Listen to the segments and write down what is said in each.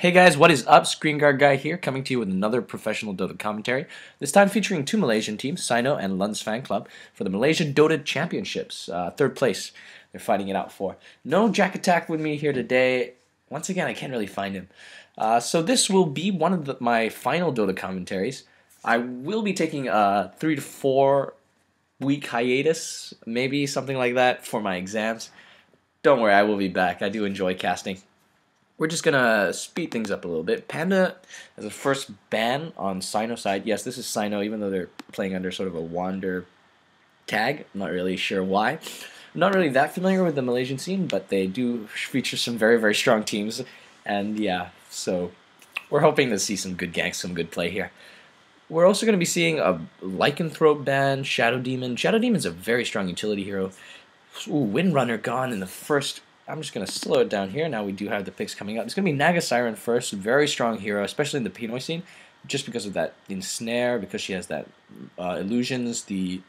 Hey guys, what is up? ScreenguardGuy here, coming to you with another professional Dota commentary. This time featuring two Malaysian teams, Sino and Lunzfanclub, for the Malaysian DotA Championships. Third place they're fighting it out for. No Jack Attack with me here today. Once again, I can't really find him. So this will be one of my final Dota commentaries. I will be taking a 3 to 4 week hiatus, maybe something like that, for my exams. Don't worry, I will be back. I do enjoy casting. We're just going to speed things up a little bit. Panda has a first ban on Sino side. Yes, this is Sino, even though they're playing under sort of a Wander tag. I'm not really sure why. I'm not really that familiar with the Malaysian scene, but they do feature some very, very strong teams. And yeah, so we're hoping to see some good ganks, some good play here. We're also going to be seeing a Lycanthrope ban, Shadow Demon. Shadow Demon's a very strong utility hero. Ooh, Windrunner gone in the first. I'm just going to slow it down here. Now we do have the picks coming up. It's going to be Naga Siren first. Very strong hero, especially in the Pinoy scene, just because of that ensnare, because she has that illusions, the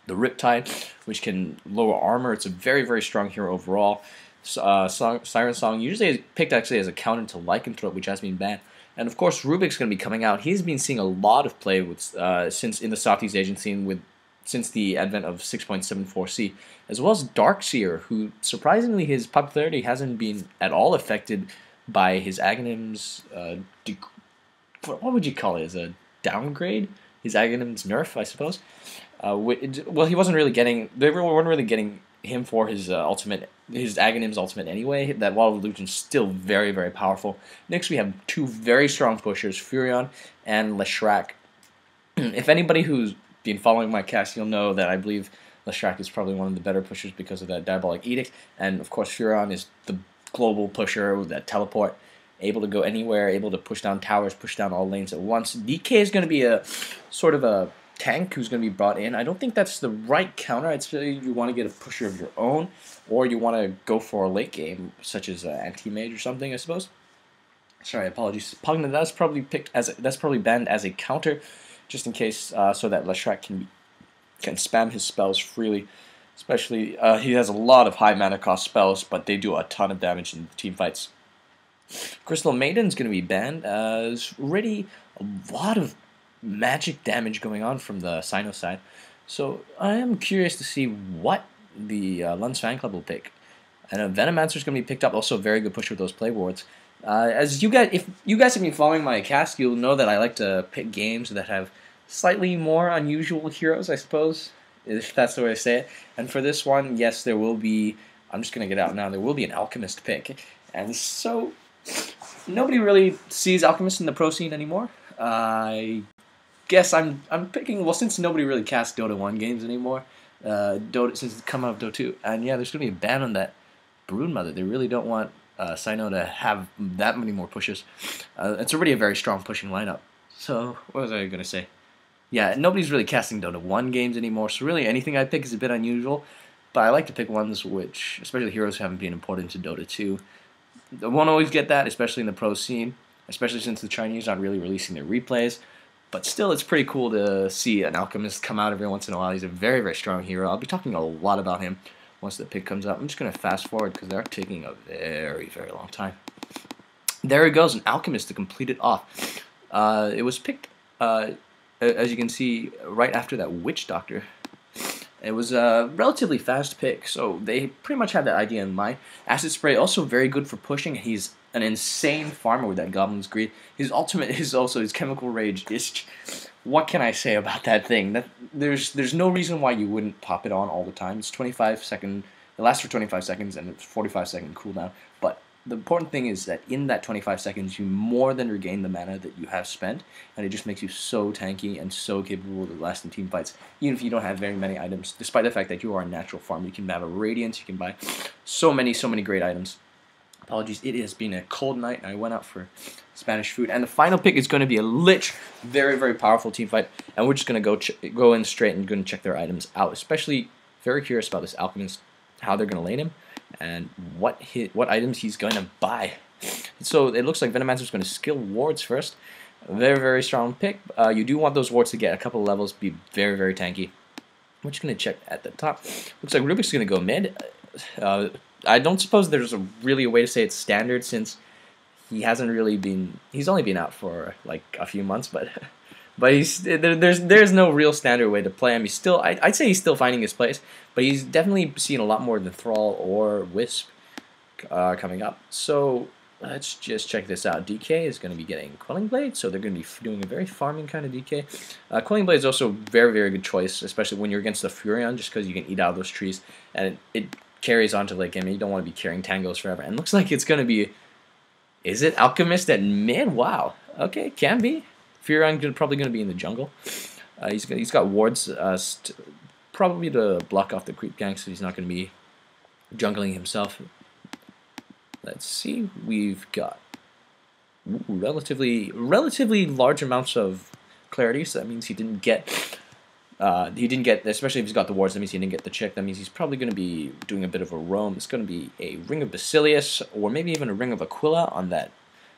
Riptide, which can lower armor. It's a very, very strong hero overall. Siren Song usually is picked actually as a counter to Lycanthrope, which has been banned. And of course, Rubik's going to be coming out. He's been seeing a lot of play with since in the Southeast Asian scene since the advent of 6.74C, as well as Darkseer, who surprisingly his popularity hasn't been at all affected by his Aghanim's, what would you call it, as a downgrade? His Aghanim's nerf, I suppose. Well, he wasn't really getting, they weren't really getting him for his his Aghanim's ultimate anyway. That Wall of Illusion's still very, very powerful. Next we have two very strong pushers, Furion and Leshrac. If anybody who's been following my cast, you'll know that I believe Leshrac is probably one of the better pushers because of that Diabolic Edict, and of course Furion is the global pusher with that teleport, able to go anywhere, able to push down towers, push down all lanes at once. DK is going to be a sort of a tank who's going to be brought in. I don't think that's the right counter. I'd say you want to get a pusher of your own, or you want to go for a late game, such as anti-mage or something, I suppose. Sorry, apologies. Pugna, that's probably banned as a counter, just in case, so that Leshrac can spam his spells freely. Especially, he has a lot of high mana cost spells, but they do a ton of damage in team fights. Crystal Maiden's going to be banned. There's already a lot of magic damage going on from the Sino side, so I am curious to see what the Lunzfanclub will pick. And Venomancer's going to be picked up, also a very good push with those play wards. If you guys have been following my cast, you'll know that I like to pick games that have slightly more unusual heroes, I suppose, if that's the way to say it. And for this one, yes, there will be, I'm just going to get out now, there will be an Alchemist pick. And so, nobody really sees Alchemist in the pro scene anymore. I guess I'm picking, well, since nobody really casts Dota 1 games anymore, since it's come out of Dota 2, and yeah, there's going to be a ban on that Broodmother. They really don't want Sino to have that many more pushes. It's already a very strong pushing lineup. So, what was I going to say? Yeah, nobody's really casting Dota 1 games anymore, so really anything I pick is a bit unusual, but I like to pick ones which, especially heroes who haven't been imported to Dota 2. I won't always get that, especially in the pro scene, especially since the Chinese aren't really releasing their replays, but still it's pretty cool to see an Alchemist come out every once in a while. He's a very, very strong hero. I'll be talking a lot about him once the pick comes up. I'm just going to fast forward because they're taking a very, very long time. There he goes, an Alchemist to complete it off. It was picked, as you can see, right after that Witch Doctor. It was a relatively fast pick, so they pretty much had that idea in mind. Acid Spray, also very good for pushing. He's an insane farmer with that Goblin's Greed. His ultimate is also his Chemical Rage. What can I say about that thing? There's no reason why you wouldn't pop it on all the time. It's 25 second. It lasts for 25 seconds and it's 45-second cooldown. But the important thing is that in that 25 seconds, you more than regain the mana that you have spent, and it just makes you so tanky and so capable of lasting team fights, even if you don't have very many items. Despite the fact that you are a natural farm, you can have a Radiance, you can buy so many great items. Apologies, it has been a cold night, and I went out for Spanish food. And the final pick is going to be a Lich, very, very powerful team fight, and we're just going to go in straight and going to check their items out. Especially very curious about this Alchemist, how they're going to lane him, and what items he's going to buy. So it looks like Venomancer's going to skill wards first. A very, very strong pick. You do want those wards to get a couple of levels, be very, very tanky. We're just going to check at the top. Looks like Rubik's going to go mid. I don't suppose there's really a way to say it's standard, since he hasn't really been. He's only been out for like a few months, but there's no real standard way to play him. He's still I'd say he's still finding his place, but he's definitely seen a lot more than Thrall or Wisp coming up. So let's just check this out. DK is going to be getting Quelling Blade, so they're going to be doing a very farming kind of DK. Quelling Blade is also a very, very good choice, especially when you're against the Furion, just because you can eat out of those trees, and it carries on to late game. You don't want to be carrying Tangos forever. And it looks like it's going to be, is it Alchemist at mid? Wow. Okay, can be. Furion probably going to be in the jungle. He's got wards probably to block off the creep gang, so he's not going to be jungling himself. Let's see. We've got relatively large amounts of clarity, so that means he didn't get, especially if he's got the wards, that means he didn't get the check. That means he's probably going to be doing a bit of a roam. It's going to be a Ring of Basilius, or maybe even a Ring of Aquila on that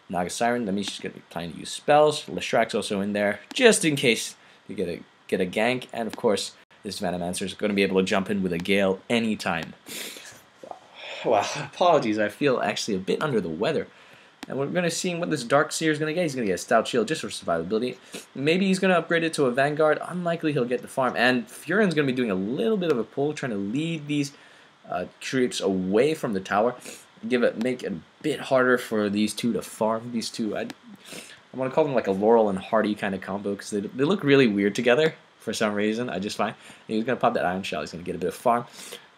Naga Siren. That means she's going to be planning to use spells. Leshrack's also in there, just in case you get a gank. And of course, this Venomancer is going to be able to jump in with a Gale anytime. Wow, apologies, I feel actually a bit under the weather. And we're going to see what this Dark Seer is going to get. He's going to get a Stout Shield just for survivability. Maybe he's going to upgrade it to a Vanguard. Unlikely he'll get the farm. And Furion's going to be doing a little bit of a pull, trying to lead these creeps away from the tower. Make it a bit harder for these two to farm. These two, I want to call them like a Laurel and Hardy kind of combo, because they look really weird together for some reason. I just find. And he's going to pop that Ion Shell. He's going to get a bit of farm.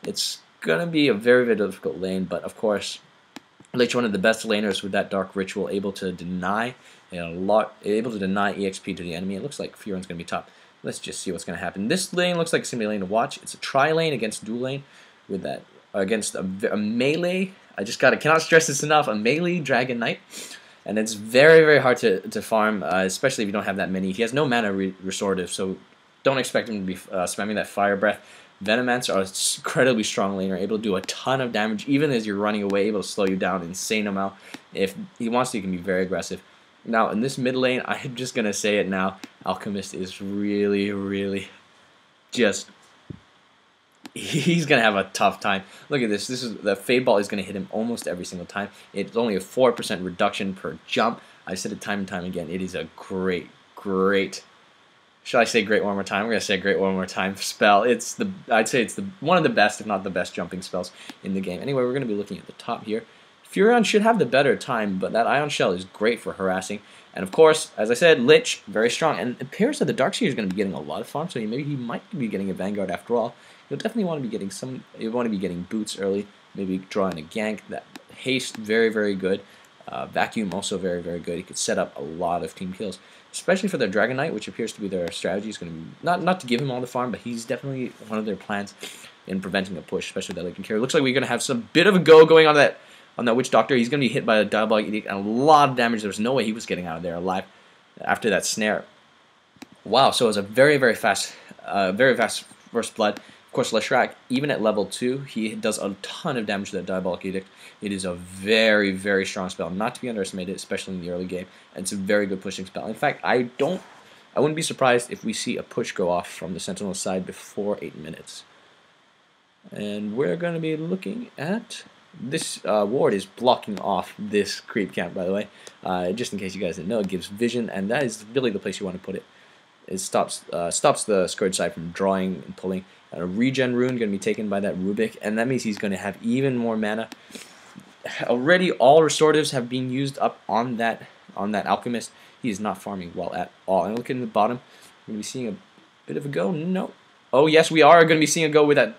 It's going to be a very, very difficult lane, but of course, Lich, one of the best laners with that Dark Ritual, able to deny EXP to the enemy. It looks like Furion's going to be top. Let's just see what's going to happen. This lane looks like it's going to be a lane to watch. It's a tri-lane against dual lane with that, against a melee. Cannot stress this enough, a melee Dragon Knight. And it's very, very hard to farm, especially if you don't have that many. He has no mana restorative, so don't expect him to be spamming that Fire Breath. Venomancer are an incredibly strong laner, able to do a ton of damage, even as you're running away, able to slow you down an insane amount. If he wants to, he can be very aggressive. Now, in this mid lane, I'm just going to say it now, Alchemist is really, really just... He's going to have a tough time. Look at this. The Fade Ball is going to hit him almost every single time. It's only a 4% reduction per jump. I've said it time and time again. It is a great... Should I say great one more time? We're going to say great one more time spell. I'd say it's one of the best, if not the best, jumping spells in the game. Anyway, we're going to be looking at the top here. Furion should have the better time, but that Ion Shell is great for harassing. And of course, as I said, Lich, very strong. And it appears that the Dark Seer is going to be getting a lot of farm, so maybe he might be getting a Vanguard after all. You'll definitely want to be getting you'll want to be getting boots early, maybe drawing a gank. That haste, very, very good. Vacuum, also very, very good. He could set up a lot of team kills, especially for their Dragon Knight, which appears to be their strategy. Is going to be not to give him all the farm, but he's definitely one of their plans in preventing a push, especially that they can carry. Looks like we're going to have some bit of a go going on that Witch Doctor. He's going to be hit by a Diabolic Edict and a lot of damage. There's no way he was getting out of there alive after that snare. Wow, so it was a very, very fast first blood. Of course, Leshrack, even at level 2, he does a ton of damage to that Diabolic Edict. It is a very, very strong spell, not to be underestimated, especially in the early game. And it's a very good pushing spell. In fact, I wouldn't be surprised if we see a push go off from the Sentinel side before 8 minutes. And we're going to be looking at... This ward is blocking off this creep camp, by the way. Just in case you guys didn't know, it gives vision, and that is really the place you want to put it. It stops the Scourge side from drawing and pulling. A regen rune going to be taken by that Rubik, and that means he's going to have even more mana. Already, all restoratives have been used up on that Alchemist. He is not farming well at all. And look at the bottom. We're going to be seeing a bit of a go. No. Oh yes, we are going to be seeing a go with that.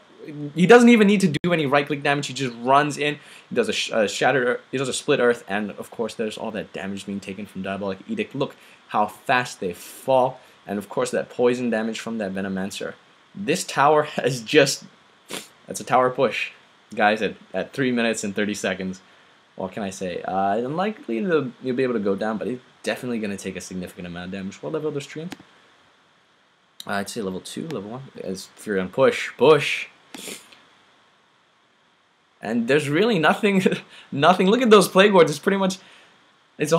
He doesn't even need to do any right-click damage. He just runs in. He does a shattered. He does a split earth, and of course, there's all that damage being taken from Diabolic Edict. Look how fast they fall, and of course, that poison damage from that Venomancer. This tower has that's a tower push, guys, at 3 minutes and 30 seconds. What can I say? Unlikely you'll be able to go down, but it's definitely going to take a significant amount of damage. What level of the stream? I'd say level 2, level 1. As Furion push. And there's really nothing. Look at those plague wards. It's pretty much, it's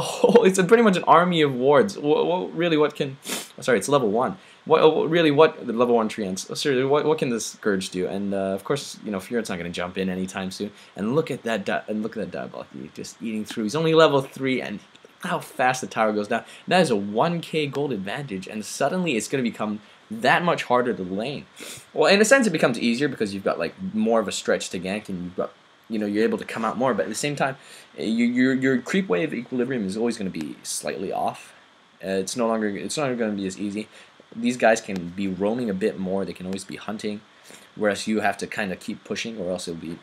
pretty much an army of wards. Really, what can? Sorry, it's level 1. really what the level 1 treants. Seriously, what can this Scourge do? And of course, you know, Furon's not going to jump in anytime soon. And look at that Diabolic just eating through. He's only level 3, and how fast the tower goes down. That is a 1k gold advantage, and suddenly it's going to become that much harder to lane. Well, in a sense, it becomes easier because you've got like more of a stretch to gank, and you've got, you know, you're able to come out more. But at the same time, your creep wave equilibrium is always going to be slightly off. It's no longer going to be as easy. These guys can be roaming a bit more. They can always be hunting, whereas you have to kind of keep pushing, or else it'll be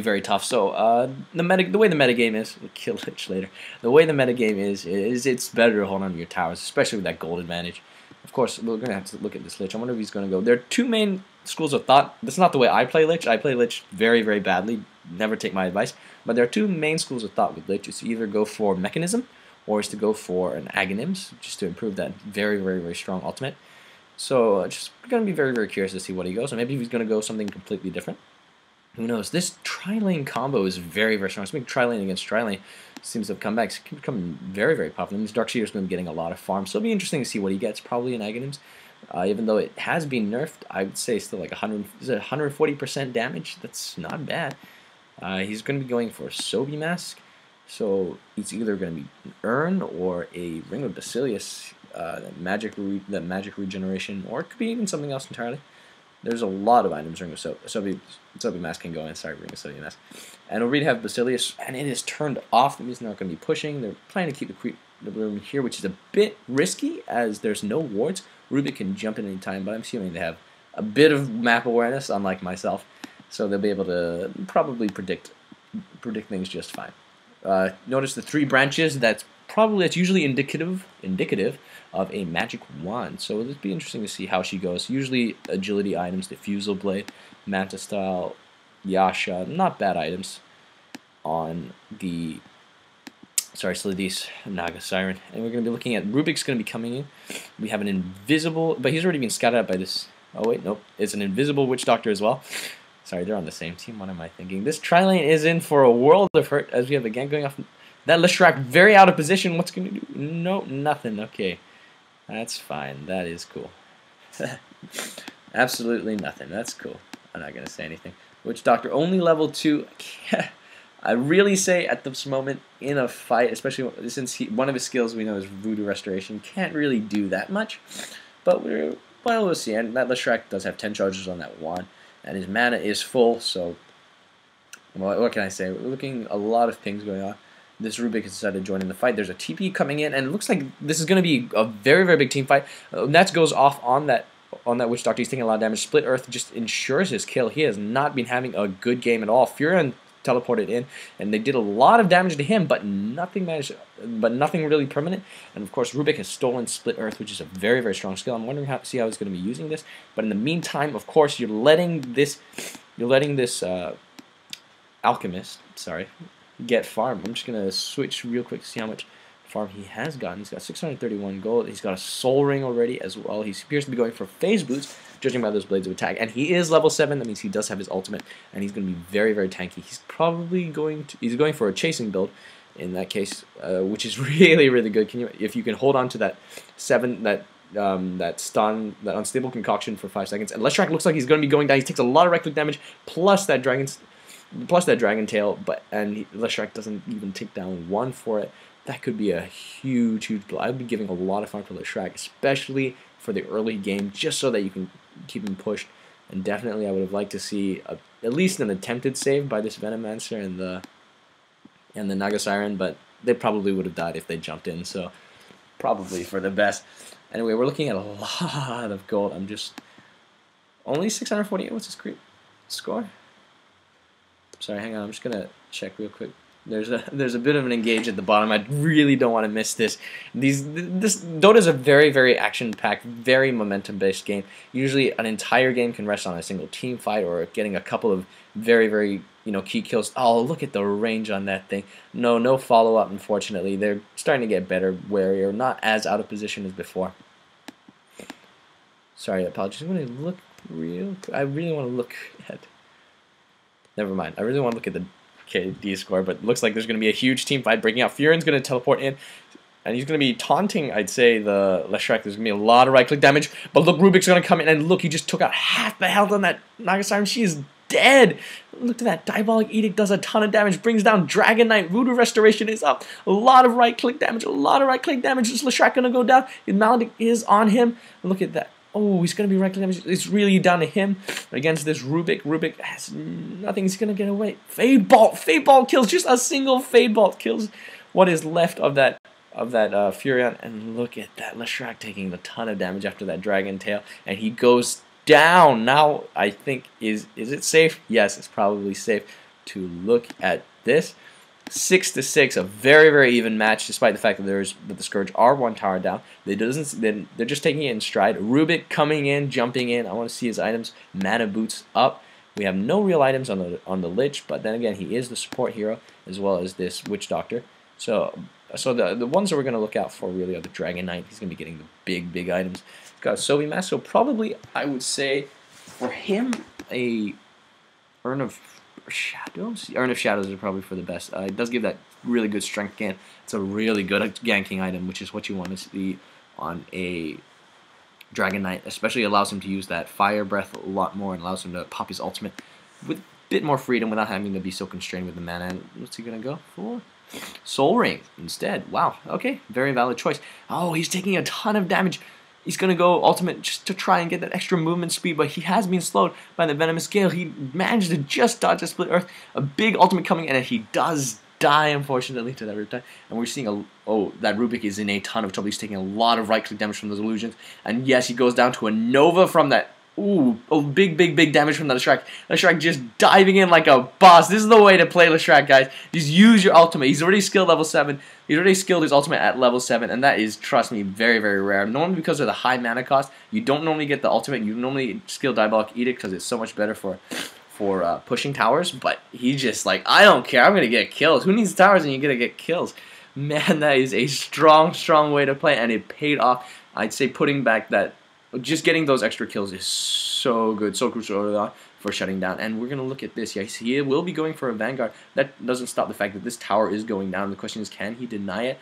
very tough. So the way the metagame is, we'll kill Lich later. The way the metagame is it's better to hold on to your towers, especially with that gold advantage. Of course, we're going to have to look at this Lich. I wonder if he's going to go. There are two main schools of thought. That's not the way I play Lich. I play Lich very, very badly. Never take my advice. But there are two main schools of thought with Lich. It's to either go for Mechanism, or is to go for an Aghanim's, just to improve that very, very, very strong ultimate. So just going to be very, very curious to see what he goes. Or maybe he's going to go something completely different. Who knows? This tri-lane combo is very, very strong. Something tri-lane against tri-lane seems to have come back. It's become very, very popular. This Darkseer's going to be getting a lot of farm, so it'll be interesting to see what he gets. Probably an Aghanim's. Even though it has been nerfed, I would say still like 140% damage. That's not bad. He's going to be going for a Sobi Mask, so it's either going to be an Urn or a Ring of Basilius, that magic regeneration, or it could be even something else entirely. There's a lot of items Ring of Sobi Mask can go in. Sorry, Ring of Sobi Mask. And we'll have Basilius, and it is turned off. That means they're not going to be pushing. They're planning to keep the room here, which is a bit risky as there's no wards. Rubik can jump in any time, but I'm assuming they have a bit of map awareness, unlike myself, so they'll be able to probably predict things just fine. Notice the 3 branches. That's usually indicative of a magic wand. So it'll be interesting to see how she goes. Usually agility items, Diffusal Blade, Manta Style, Yasha, not bad items on the Slidis, Naga Siren. And we're going to be looking at Rubik's going to be coming in. We have an invisible, but he's already been scouted out by this. Oh wait, nope, it's an invisible Witch Doctor as well. Sorry, they're on the same team. What am I thinking? This tri-lane is in for a world of hurt as we have a gank going off. That Leshrac very out of position. What's going to do? No, nothing. Okay, that's fine. That is cool. Absolutely nothing. That's cool. I'm not going to say anything. Witch Doctor only level 2. I really say at this moment in a fight, especially since one of his skills we know is Voodoo Restoration, can't really do that much. But we'll see. And that Leshrac does have 10 charges on that wand, and his mana is full. So what can I say? We're looking a lot of things going on. This Rubik has decided to join in the fight. There's a TP coming in, and it looks like this is going to be a very, very big team fight. Nats goes off on that Witch Doctor. He's taking a lot of damage. Split Earth just ensures his kill. He has not been having a good game at all. Furon teleported in, and they did a lot of damage to him, but nothing really permanent. And of course, Rubik has stolen Split Earth, which is a very, very strong skill. I'm wondering how he's going to be using this. But in the meantime, of course, you're letting this Alchemist, get farm. I'm just gonna switch real quick to see how much farm he has gotten. He's got 631 gold. He's got a Soul Ring already as well. He appears to be going for Phase Boots, judging by those Blades of Attack. And he is level 7. That means he does have his ultimate, and he's going to be very, very tanky. He's probably going for a chasing build in that case, which is really, really good. If you can hold on to that that stun, that unstable concoction for 5 seconds, and Leshrac looks like he's going to be going down. He takes a lot of right click damage plus that dragon tail, and Leshrac doesn't even take down 1 for it. That could be a huge blow. I'd be giving a lot of farm for Leshrac, especially for the early game, just so that you can keep him pushed. And definitely, I would have liked to see at least an attempted save by this Venomancer and the Naga Siren, but they probably would have died if they jumped in. So probably for the best. Anyway, we're looking at a lot of gold. I'm just only 648. What's his creep score? Sorry, hang on. I'm just gonna check real quick. There's a bit of an engage at the bottom. I really don't want to miss this. This Dota is a very, very action-packed, very momentum-based game. Usually, an entire game can rest on a single team fight or getting a couple of very, very key kills. Oh, look at the range on that thing. No follow-up. Unfortunately, they're starting to get better, warier, not as out of position as before. Sorry, apologies. I'm gonna look real. I really want to look at. Never mind. I really want to look at the KD score, but it looks like there's going to be a huge team fight breaking out. Furon's going to teleport in. And he's going to be taunting, I'd say, the Leshrac. There's going to be a lot of right-click damage. But look, Rubik's going to come in, and look, he just took out half the health on that Naga Siren. She is dead. Look at that. Diabolic Edict does a ton of damage. Brings down Dragon Knight. Voodoo Restoration is up. A lot of right-click damage. A lot of right-click damage. Is Leshrac going to go down? Maledict is on him. Look at that. Oh, he's going to be right-click damage. It's really down to him against this Rubik. Rubik has nothing. He's going to get away. Fade Bolt. Fade Bolt kills. Just a single Fade Bolt kills what is left of that Furion. And look at that. Leshrac taking a ton of damage after that Dragon Tail. And he goes down. Now, I think, is it safe? Yes, it's probably safe to look at this. 6-6, a very, very even match, despite the fact that the Scourge are one tower down. They're just taking it in stride. Rubik coming in, jumping in. I want to see his items. Mana Boots up. We have no real items on the Lich, but then again, he is the support hero as well as this Witch Doctor. So the ones that we're going to look out for really are the Dragon Knight. He's going to be getting the big items. He's got a Sobi Mask, so probably I would say for him a Urn of Shadows. Urn of Shadows are probably for the best. It does give that really good strength gain. It's a really good ganking item, which is what you want to see on a Dragon Knight. Especially allows him to use that Fire Breath a lot more and allows him to pop his ultimate with a bit more freedom without having to be so constrained with the mana. And what's he going to go for? Soul Ring instead. Wow. Okay. Very valid choice. Oh, he's taking a ton of damage. He's going to go ultimate just to try and get that extra movement speed, but he has been slowed by the Venomous Gale. He managed to just dodge a Split Earth. A big ultimate coming in, and he does die, unfortunately, to that Riptide. And we're seeing that Rubik is in a ton of trouble. He's taking a lot of right-click damage from those illusions. And yes, he goes down to a Nova from that. Ooh, big damage from the Leshrac. Leshrac just diving in like a boss. This is the way to play Leshrac, guys. Just use your ultimate. He's already skilled level 7. He's already skilled his ultimate at level 7, and that is, trust me, very, very rare. Normally because of the high mana cost, you don't normally get the ultimate. You normally skill Diabolic Edict because it's so much better for pushing towers, but he's just like, I don't care. I'm going to get kills. Who needs towers and you're going to get kills? Man, that is a strong way to play, and it paid off. I'd say putting back that, just getting those extra kills is so good, so crucial for shutting down. And we're going to look at this. Yes, he will be going for a Vanguard. That doesn't stop the fact that this tower is going down. The question is, can he deny it?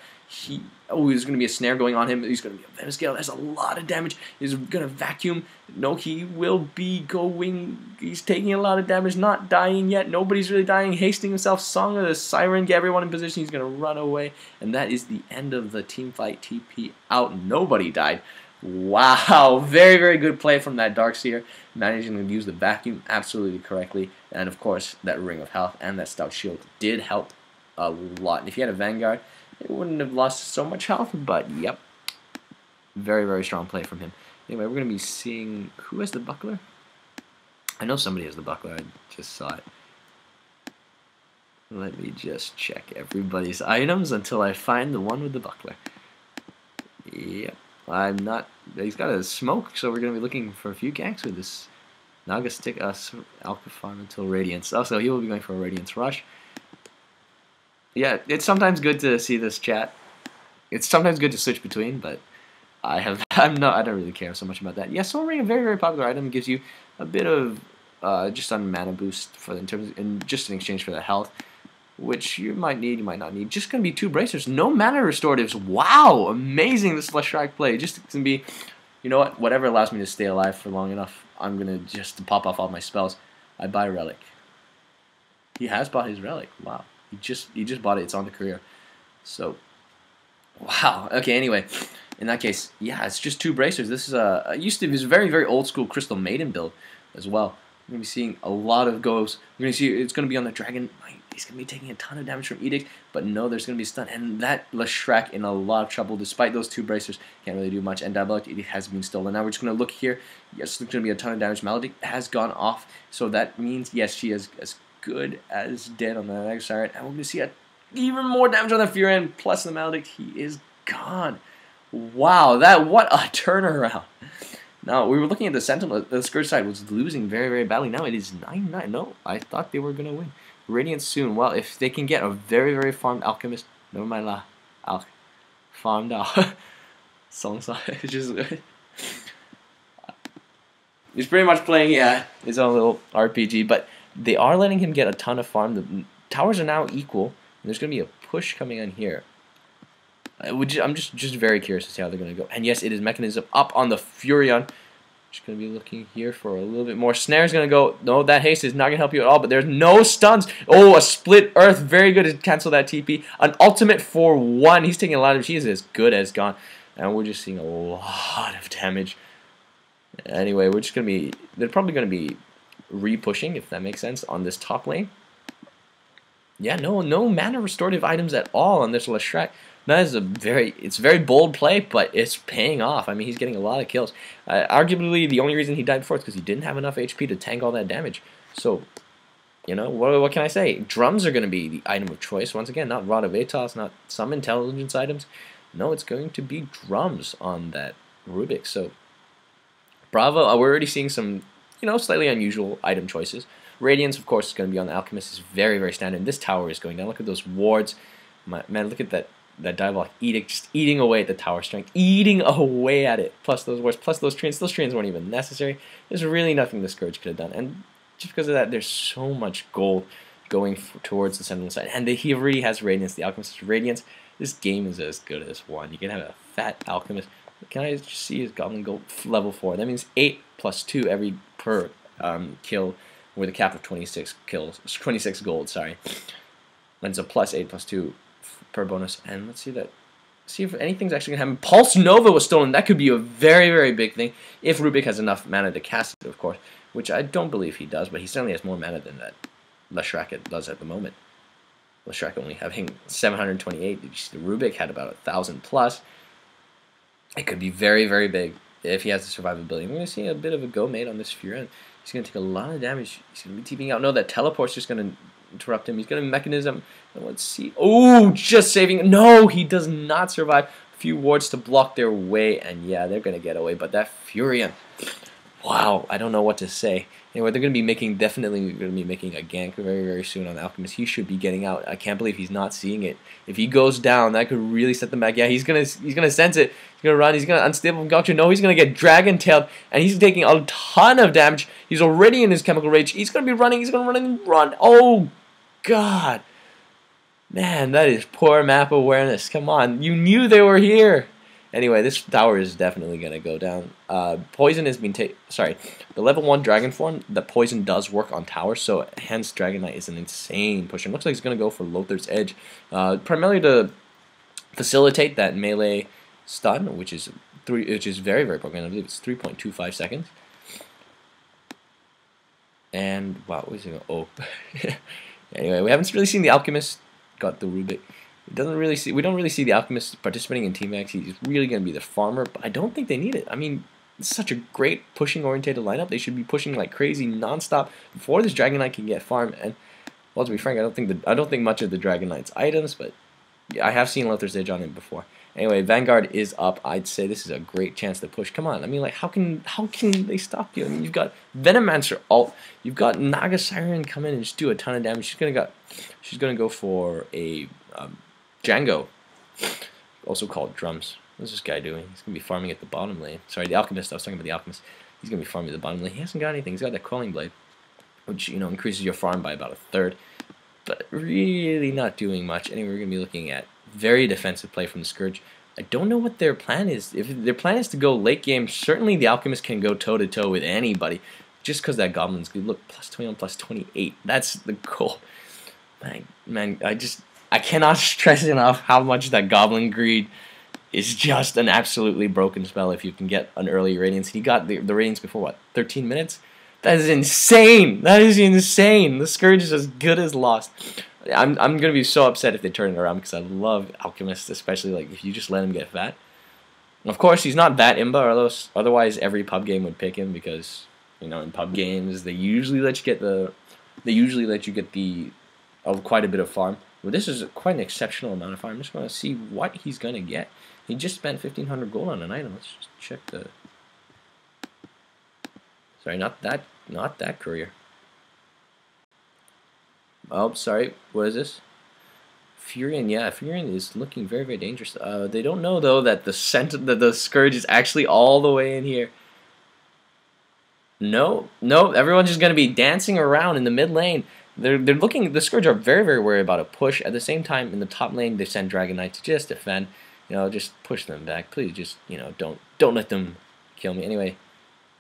There's going to be a snare going on him. He's going to be a Venom Scale. That's a lot of damage. He's going to vacuum. No, he will be going. He's taking a lot of damage, not dying yet. Nobody's really dying. Hasting himself. Song of the Siren. Get everyone in position. He's going to run away. And that is the end of the team fight. TP out. Nobody died. Wow, very good play from that Darkseer, managing to use the vacuum absolutely correctly, and of course that Ring of Health and that Stout Shield did help a lot. And if he had a Vanguard, it wouldn't have lost so much health, but yep, very strong play from him. Anyway, we're going to be seeing who has the Buckler. I know somebody has the Buckler, I just saw it. Let me just check everybody's items until I find the one with the Buckler. Yep. I'm not. He's got a smoke, so we're going to be looking for a few ganks with this Naga Stick Alpha Farm until Radiance. Also, he will be going for a Radiance Rush. Yeah, it's sometimes good to see this chat. It's sometimes good to switch between, but I don't really care so much about that. Yeah, Soul Ring, a very popular item, gives you a bit of just on mana boost just in exchange for the health, which you might need, you might not need. Just going to be 2 bracers. No mana restoratives. Wow, amazing this Leshrac play. Just going to be, you know what, whatever allows me to stay alive for long enough, I'm going to just pop off all my spells. I buy Relic. He has bought his Relic. Wow. He just bought it. It's on the career. So, wow. Okay, anyway, in that case, yeah, it's just 2 bracers. This is it was a very old school Crystal Maiden build as well. We're going to be seeing a lot of goes. We're going to see it's going to be on the Dragon Knight. He's going to be taking a ton of damage from Edict, but no, there's going to be stun. And that Leshrac in a lot of trouble, despite those 2 bracers. Can't really do much. And Diabolic Edict has been stolen. Now we're just going to look here. Yes, there's going to be a ton of damage. Maledict has gone off, so that means, yes, she is as good as dead on the next Siren. And we're going to see even more damage on the Furion, plus the Maledict. He is gone. Wow, what a turnaround. Now, we were looking at the Sentinel. The Scourge side was losing very badly. Now it is 9-9. No, I thought they were going to win. Radiance soon. Well, if they can get a very farmed Alchemist, never mind la. Farmed out. It's just. He's pretty much playing, his own little RPG, but they are letting him get a ton of farm. The towers are now equal. And there's going to be a push coming on here. I'm just very curious to see how they're going to go. And yes, it is mechanism up on the Furion. Just going to be looking here for a little bit more. Snare's going to go. No, that haste is not going to help you at all, but there's no stuns. Oh, a split earth. Very good to cancel that TP. An ultimate for 1. He's taking a lot of damage. He is as good as gone. And we're just seeing a lot of damage. Anyway, we're just going to be... They're probably going to be re-pushing, if that makes sense, on this top lane. Yeah, no mana restorative items at all on this Leshrac. That is it's a very bold play, but it's paying off. I mean, he's getting a lot of kills. Arguably, the only reason he died before is because he didn't have enough HP to tank all that damage. So, you know, what can I say? Drums are going to be the item of choice. Once again, not Rod of Atos, not some intelligence items. No, it's going to be drums on that Rubik. So, bravo. We're already seeing some, you know, slightly unusual item choices. Radiance, of course, is going to be on the Alchemist. It's very, very standard. This tower is going down. Look at those wards. Man, look at that diabolic edict, just eating away at the tower strength, eating away at it. Plus those wards, plus those trains. Those trains weren't even necessary. There's really nothing the Scourge could have done. And just because of that, there's so much gold going towards the Sentinel side. And he already has Radiance. The Alchemist has Radiance. This game is as good as one. You can have a fat Alchemist. Can I just see his Goblin Gold level 4? That means 8 plus 2 per kill with a cap of 26 kills, 26 gold, sorry. And it's a plus 8 plus 2 per bonus. And let's see if anything's actually going to happen. Pulse Nova was stolen. That could be a very, very big thing if Rubik has enough mana to cast it, of course, which I don't believe he does, but he certainly has more mana than that Leshrac does at the moment. Leshrac only having 728. Did you see the Rubik had about 1,000 plus? It could be very, very big if he has the survivability. We're going to see a bit of a go mate on this Fury. He's going to take a lot of damage. He's going to be TPing out. No, that teleport's just going to interrupt him. He's going to mechanism. Let's see. Oh, just saving. No, he does not survive. A few wards to block their way, and yeah, they're going to get away. But that Furion, wow, I don't know what to say. Anyway, they're going to be definitely going to be making a gank very, very soon on the Alchemist. He should be getting out. I can't believe he's not seeing it. If he goes down, that could really set them back. Yeah, he's gonna sense it. He's gonna run. He's gonna unstable concoction. No, he's gonna get dragon tailed, and he's taking a ton of damage. He's already in his chemical rage. He's gonna be running. He's gonna run and run. Oh God, man, that is poor map awareness. Come on, you knew they were here. Anyway, this tower is definitely going to go down. Poison has been the level 1 dragon form, the poison does work on towers, so hence Dragon Knight is an insane pusher. It looks like he's going to go for Lothar's Edge, primarily to facilitate that melee stun, which is very, very broken. I believe it's 3.25 seconds. And wow, what is it? Oh, anyway, we haven't really seen the Alchemist got the Rubik. We don't really see the Alchemist participating in team X. He's really going to be the farmer, but I don't think they need it. I mean, it's such a great pushing orientated lineup. They should be pushing like crazy nonstop before this Dragon Knight can get farmed. And well, to be frank, I don't think much of the Dragon Knight's items, but yeah, I have seen Lothar's Edge on him before. Anyway, Vanguard is up. I'd say this is a great chance to push. Come on, I mean, like, how can they stop you? I mean, you've got Venomancer ult. You've got Naga Siren come in and just do a ton of damage. She's gonna go for a Django, also called Drums. What's this guy doing? He's going to be farming at the bottom lane. Sorry, the Alchemist. I was talking about the Alchemist. He's going to be farming at the bottom lane. He hasn't got anything. He's got that Quelling Blade, which, you know, increases your farm by about 1/3. But really not doing much. Anyway, we're going to be looking at very defensive play from the Scourge. I don't know what their plan is. If their plan is to go late game, certainly the Alchemist can go toe-to-toe with anybody. Just because that Goblin's good. Look, plus 21, plus 28. That's the goal. Man, I cannot stress enough how much that Goblin Greed is just an absolutely broken spell if you can get an early Radiance. He got the Radiance before, what, 13 minutes? That is insane! That is insane! The Scourge is as good as lost. I'm going to be so upset if they turn it around because I love Alchemist, especially like if you just let him get fat. Of course, he's not that imba, otherwise every pub game would pick him because, you know, in pub games, they usually let you get quite a bit of farm. Well, this is quite an exceptional amount of farm. I'm just going to see what he's going to get. He just spent 1,500 gold on an item. Let's just check the... Sorry, not that courier. Oh, sorry. What is this? Furion, yeah. Furion is looking very, very dangerous. They don't know, though, that the Scourge is actually all the way in here. No, everyone's just going to be dancing around in the mid lane. They're looking. The Scourge are very, very worried about a push. At the same time, in the top lane, they send Dragon Knight to just defend. You know, just push them back. Please, just, you know, don't let them kill me. Anyway,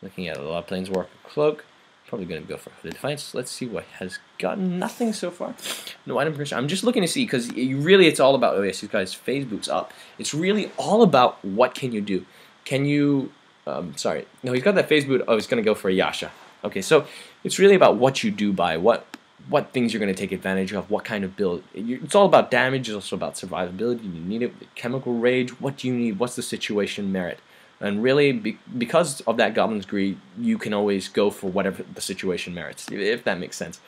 looking at a lot of Planeswalker Cloak. Probably going to go for Hooded Defiance. Let's see what has gotten. Nothing so far. No item progression. I'm just looking to see, because really it's all about, oh yes, these guys phase boots up. It's really all about what can you do. Can you, sorry, no, he's got that phase boot. Oh, he's going to go for a Yasha. Okay, so it's really about what you do by, what things you're going to take advantage of, what kind of build. It's all about damage. It's also about survivability. You need it. Chemical Rage. What do you need? What's the situation merit? And really, because of that Goblin's Greed, you can always go for whatever the situation merits, if that makes sense.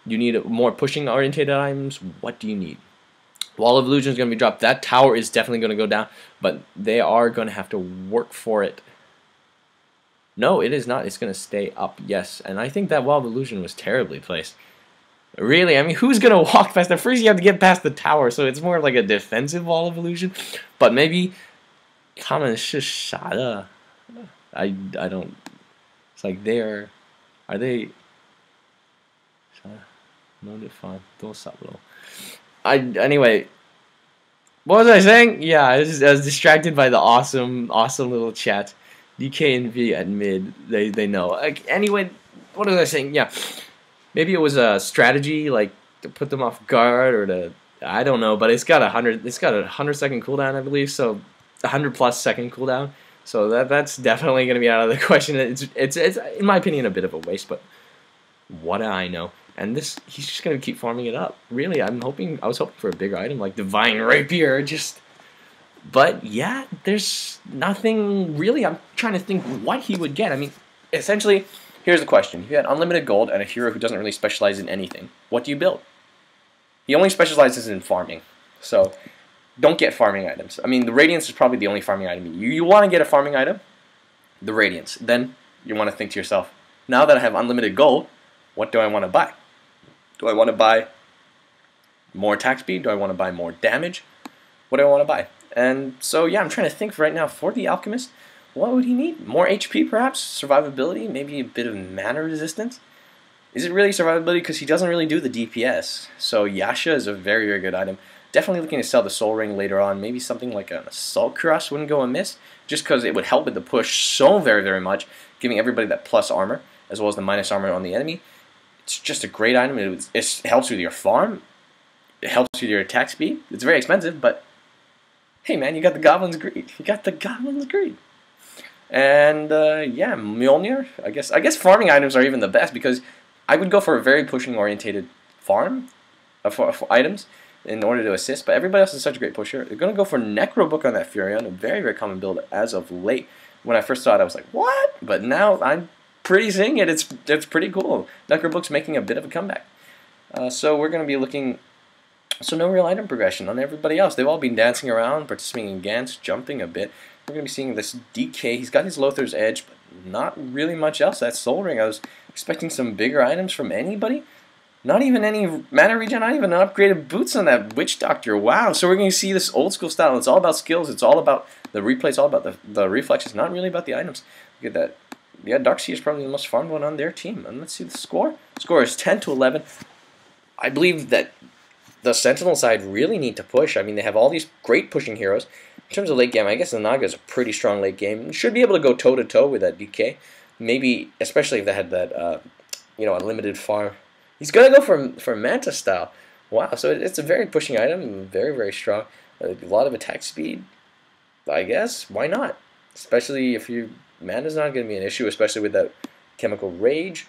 You need more pushing-orientated items. What do you need? Wall of Illusion is going to be dropped. That tower is definitely going to go down, but they are going to have to work for it. No, it is not. It's going to stay up, yes. And I think that Wall of Illusion was terribly placed. Really, I mean, who's going to walk past that? First, you have to get past the tower, so it's more like a defensive Wall of Illusion. But maybe... 他们是傻的. I don't. It's like are they? Anyway, what was I saying? Yeah, I was distracted by the awesome little chat. DK and V at mid. They know. Anyway, what was I saying? Yeah, maybe it was a strategy, like to put them off guard, or to, I don't know. But it's got a 100-second cooldown, I believe. So 100+ second cooldown, so that's definitely going to be out of the question. It's in my opinion a bit of a waste, but what do I know? And he's just going to keep farming it up. Really, I was hoping for a bigger item like Divine Rapier, but yeah, there's nothing really. I'm trying to think what he would get. I mean, essentially, here's the question: if you had unlimited gold and a hero who doesn't really specialize in anything, what do you build? He only specializes in farming, so don't get farming items. I mean, the Radiance is probably the only farming item. You want to get a farming item, the Radiance. Then you want to think to yourself, now that I have unlimited gold, what do I want to buy? Do I want to buy more attack speed? Do I want to buy more damage? What do I want to buy? And so, yeah, I'm trying to think right now for the Alchemist, what would he need? More HP, perhaps? Survivability? Maybe a bit of mana resistance? Is it really survivability? Because he doesn't really do the DPS. So Yasha is a very, very good item. Definitely looking to sell the Soul Ring later on. Maybe something like an Assault Cuirass wouldn't go amiss, just because it would help with the push so very, very much, giving everybody that plus armor, as well as the minus armor on the enemy. It's just a great item. It helps with your farm. It helps with your attack speed. It's very expensive, but hey man, you got the Goblin's Greed. You got the Goblin's Greed. And yeah, Mjolnir. I guess farming items are even the best, because I would go for a very pushing-orientated farm for items in order to assist, but everybody else is such a great pusher. They're going to go for Necro Book on that Furion, a very, very common build as of late. When I first saw it, I was like, what? But now I'm pretty seeing it. It's pretty cool. Necro Book's making a bit of a comeback. So we're going to be looking... So no real item progression on everybody else. They've all been dancing around, participating in Gants, jumping a bit. We're going to be seeing this DK. He's got his Lothar's Edge, but not really much else. That Soul Ring, I was expecting some bigger items from anybody. Not even any mana regen, not even upgraded boots on that Witch Doctor. Wow. So we're going to see this old school style. It's all about skills. It's all about the replay. It's all about the reflexes, not really about the items. Look at that. Yeah, Darkseer is probably the most farmed one on their team. And let's see the score. The score is 10-11. I believe that the Sentinel side really need to push. I mean, they have all these great pushing heroes. In terms of late game, I guess the Naga is a pretty strong late game. Should be able to go toe-to-toe with that DK. Maybe, especially if they had that, unlimited farm. He's going to go for Manta style. Wow, so it's a very pushing item, very, very strong. A lot of attack speed, I guess. Why not? Especially if Manta's not going to be an issue, especially with that Chemical Rage.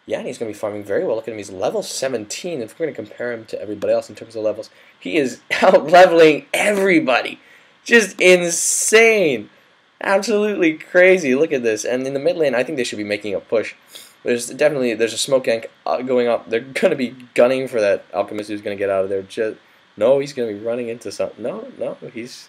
Yeah, and he's going to be farming very well. Look at him, he's level 17. If we're going to compare him to everybody else in terms of levels, he is out-leveling everybody. Just insane. Absolutely crazy. Look at this. And in the mid lane, I think they should be making a push. There's a smoke gank going up. They're going to be gunning for that Alchemist who's going to get out of there. No, he's going to be running into something. No, he's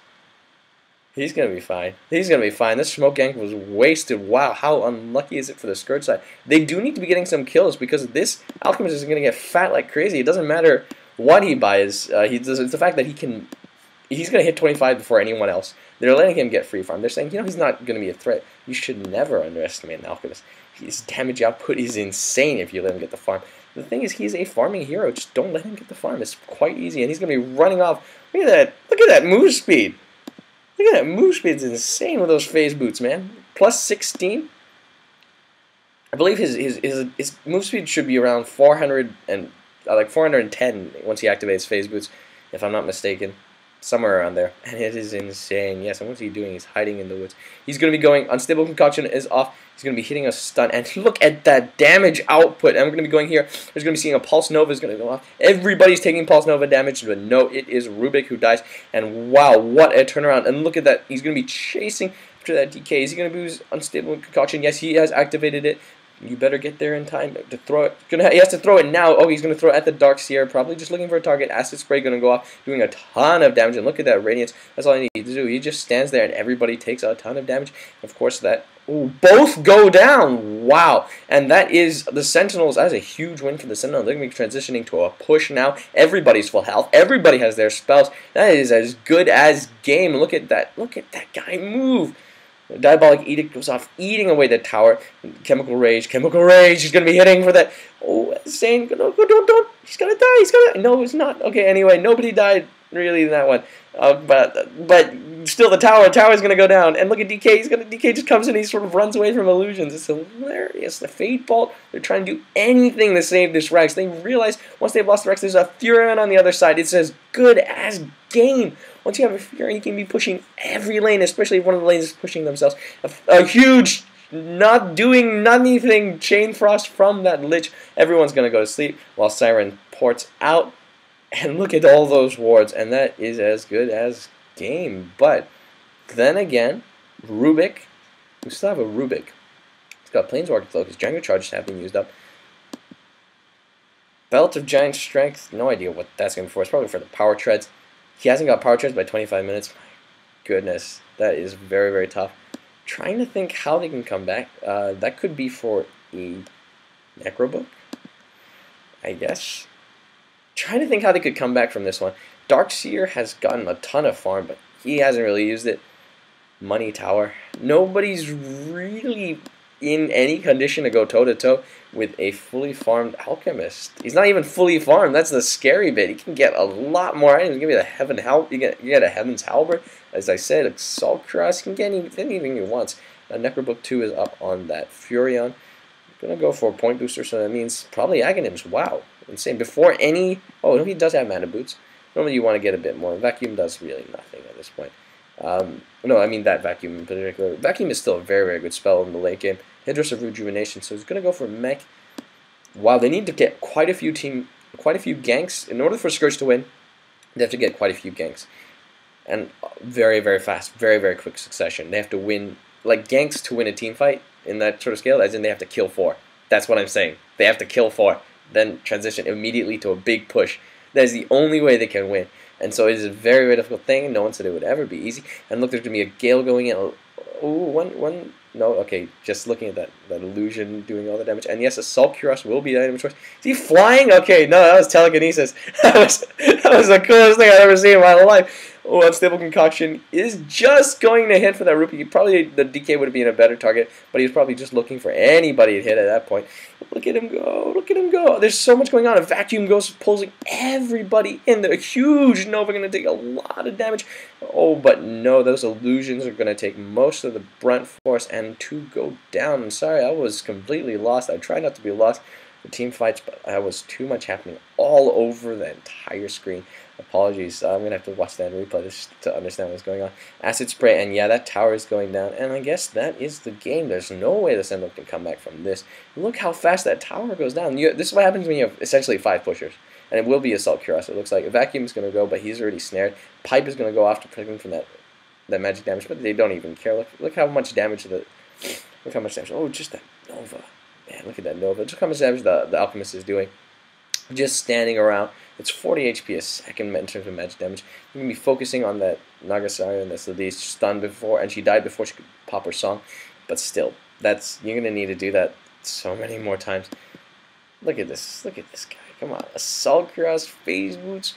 going to be fine. He's going to be fine. This smoke gank was wasted. Wow, how unlucky is it for the Scourge side? They do need to be getting some kills, because this Alchemist is going to get fat like crazy. It doesn't matter what he buys. It's the fact that he's going to hit 25 before anyone else. They're letting him get free farm. They're saying, he's not going to be a threat. You should never underestimate an Alchemist. His damage output is insane if you let him get the farm. The thing is, he's a farming hero. Just don't let him get the farm. It's quite easy, and he's going to be running off. Look at that. Look at that move speed. Look at that move speed. It's insane with those phase boots, man. Plus 16. I believe his move speed should be around 400 and like 410 once he activates phase boots, if I'm not mistaken. Somewhere around there. And it is insane. Yes, and what's he doing? He's hiding in the woods. He's going to be going, Unstable Concoction is off. He's going to be hitting a stun. And look at that damage output. And we're going to be going here. There's going to be seeing a Pulse Nova is going to go off. Everybody's taking Pulse Nova damage, but no, it is Rubik who dies. And wow, what a turnaround. And look at that. He's going to be chasing after that DK. Is he going to use Unstable Concoction? Yes, he has activated it. You better get there in time to throw it. He has to throw it now. Oh, he's going to throw it at the Dark Seer. Probably just looking for a target. Acid Spray going to go off, doing a ton of damage. And look at that Radiance. That's all I need to do. He just stands there and everybody takes a ton of damage. Of course, that... Ooh, both go down. Wow. And that is the Sentinels. That is a huge win for the Sentinels. They're going to be transitioning to a push now. Everybody's full health. Everybody has their spells. That is as good as game. Look at that. Look at that guy move. Diabolic Edict goes off, eating away the tower. Chemical Rage. He's going to be hitting for that. Oh, saying, don't. He's going to die. No, it's not. Okay, anyway, nobody died really in that one. But still, the tower's going to go down. And look at DK. DK just comes in. He sort of runs away from illusions. It's hilarious. The Fade Bolt. They're trying to do anything to save this Rex. They realize once they've lost the Rex, there's a Furion on the other side. It's as good as game. Once you have a Furion, you can be pushing every lane, especially if one of the lanes is pushing themselves. A huge, not doing anything Chain Frost from that Lich. Everyone's going to go to sleep while Siren ports out. And look at all those wards, and that is as good as game. But then again, Rubik, we still have a Rubik. He's got Planeswalker Focus. Django Charges have been used up. Belt of Giant Strength, no idea what that's going to be for. It's probably for the Power Treads. He hasn't got Power Treads by 25 minutes. My goodness, that is very, very tough. Trying to think how they can come back. That could be for a Necrobook, I guess. Trying to think how they could come back from this one. Darkseer has gotten a ton of farm, but he hasn't really used it. Money Tower. Nobody's really in any condition to go toe-to-toe with a fully farmed Alchemist. He's not even fully farmed. That's the scary bit. He can get a lot more items. Give me the you get a Heaven's Halberd. As I said, Assault Cross. You can get anything he wants. Necrobook 2 is up on that Furion. Gonna go for a point booster, so that means probably Aghanims. Wow, insane. Before any... Oh, no, he does have Mana Boots. Normally you want to get a bit more. Vacuum does really nothing at this point. No, I mean that Vacuum in particular. Vacuum is still a very, very good spell in the late game. Hydros of Rejuvenation, so he's going to go for Mech. Wow, they need to get quite a few ganks. In order for Scourge to win, they have to get quite a few ganks. And very, very fast, very, very quick succession. They have to win, like ganks to win a team fight in that sort of scale, as in they have to kill 4. That's what I'm saying. They have to kill 4. Then transition immediately to a big push. That is the only way they can win. And so it is a very, very difficult thing. No one said it would ever be easy. And look, there's going to be a Gale going in. Oh, no, okay, just looking at that illusion doing all the damage. And yes, Assault Cuirass will be the item of choice. Is he flying? Okay, no, that was telekinesis. that was the coolest thing I've ever seen in my life. Oh, Unstable Concoction is just going to hit for that rupee. Probably the DK would have been a better target, but he was probably just looking for anybody to hit at that point. Look at him go. Look at him go. There's so much going on. A Vacuum goes pulling everybody in there. A huge Nova going to take a lot of damage. Oh, but no, those illusions are going to take most of the brunt force and to go down. I'm sorry, I was completely lost. I tried not to be lost for team fights, but I was too much happening all over the entire screen. Apologies, I'm going to have to watch that and replay this to understand what's going on. Acid Spray, and yeah, that tower is going down, and I guess that is the game. There's no way the Sentinel can come back from this. Look how fast that tower goes down. This is what happens when you have essentially 5 pushers, and it will be Assault Cuirass. It looks like a Vacuum is going to go, but he's already snared. Pipe is going to go off to protect him from that magic damage, but they don't even care. Look how much damage look how much damage. Oh, just that Nova. Man, look at that Nova. Look how much damage the Alchemist is doing. Just standing around. It's 40 HP a second in terms of magic damage. You're going to be focusing on that Nagasari and that's the stunned before, and she died before she could pop her song. But still, you're going to need to do that so many more times. Look at this. Look at this guy. Come on. Assault Cuirass, Phase Boots,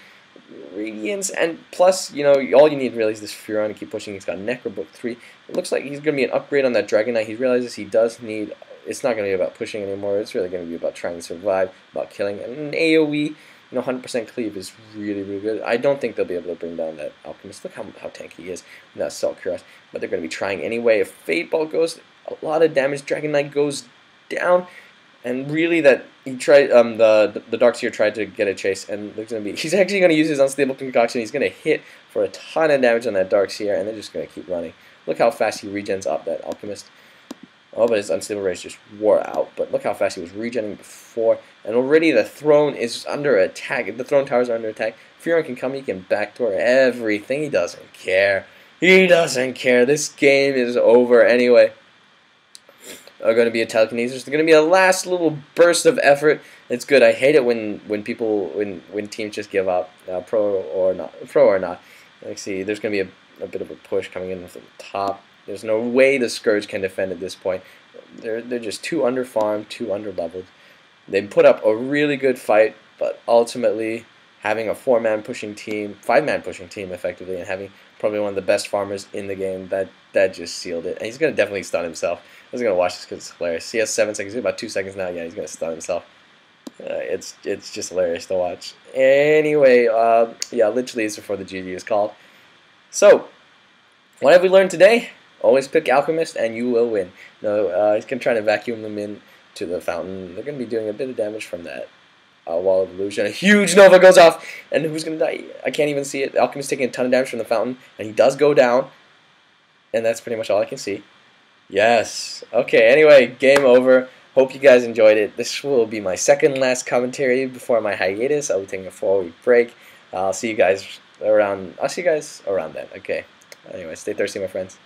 Radiance, and plus, all you need really is this Furon to keep pushing. He's got Necrobook 3. It looks like he's going to be an upgrade on that Dragon Knight. He realizes he does need... It's not going to be about pushing anymore. It's really going to be about trying to survive, about killing. And an AoE 100% cleave is really, really good. I don't think they'll be able to bring down that Alchemist. Look how tanky he is with that Salt Cuirass. But they're going to be trying anyway. If Fate Ball goes, a lot of damage. Dragon Knight goes down. And really, that he tried. The Darkseer tried to get a chase, and there's gonna be. He's actually gonna use his unstable concoction. He's gonna hit for a ton of damage on that Darkseer, and they're just gonna keep running. Look how fast he regens up that Alchemist. Oh, but his unstable race just wore out. But look how fast he was regenning before, and already the throne is under attack. The throne towers are under attack. Furon can come. He can backdoor everything. He doesn't care. He doesn't care. This game is over anyway. Are going to be a telekinesis. There's going to be a last little burst of effort. It's good. I hate it when teams just give up, pro or not. Let's see. There's going to be a bit of a push coming in from the top. There's no way the Scourge can defend at this point. They're just too under farmed, too under leveled. They put up a really good fight, but ultimately having a 4-man pushing team, 5-man pushing team effectively, and having probably one of the best farmers in the game, that just sealed it. And he's going to definitely stun himself. I was going to watch this because it's hilarious. He has 7 seconds. He's about 2 seconds now. Yeah, he's going to stun himself. It's just hilarious to watch. Anyway, yeah, literally this is before the GG is called. So, what have we learned today? Always pick Alchemist and you will win. No, he's going to try to vacuum them in to the fountain. They're going to be doing a bit of damage from that Wall of Illusion. A huge Nova goes off, and who's going to die? I can't even see it. Alchemist taking a ton of damage from the fountain, and he does go down. And that's pretty much all I can see. Yes. Okay, anyway, game over. Hope you guys enjoyed it. This will be my second last commentary before my hiatus. I'll be taking a 4-week break. I'll see you guys around then. Okay. Anyway, stay thirsty, my friends.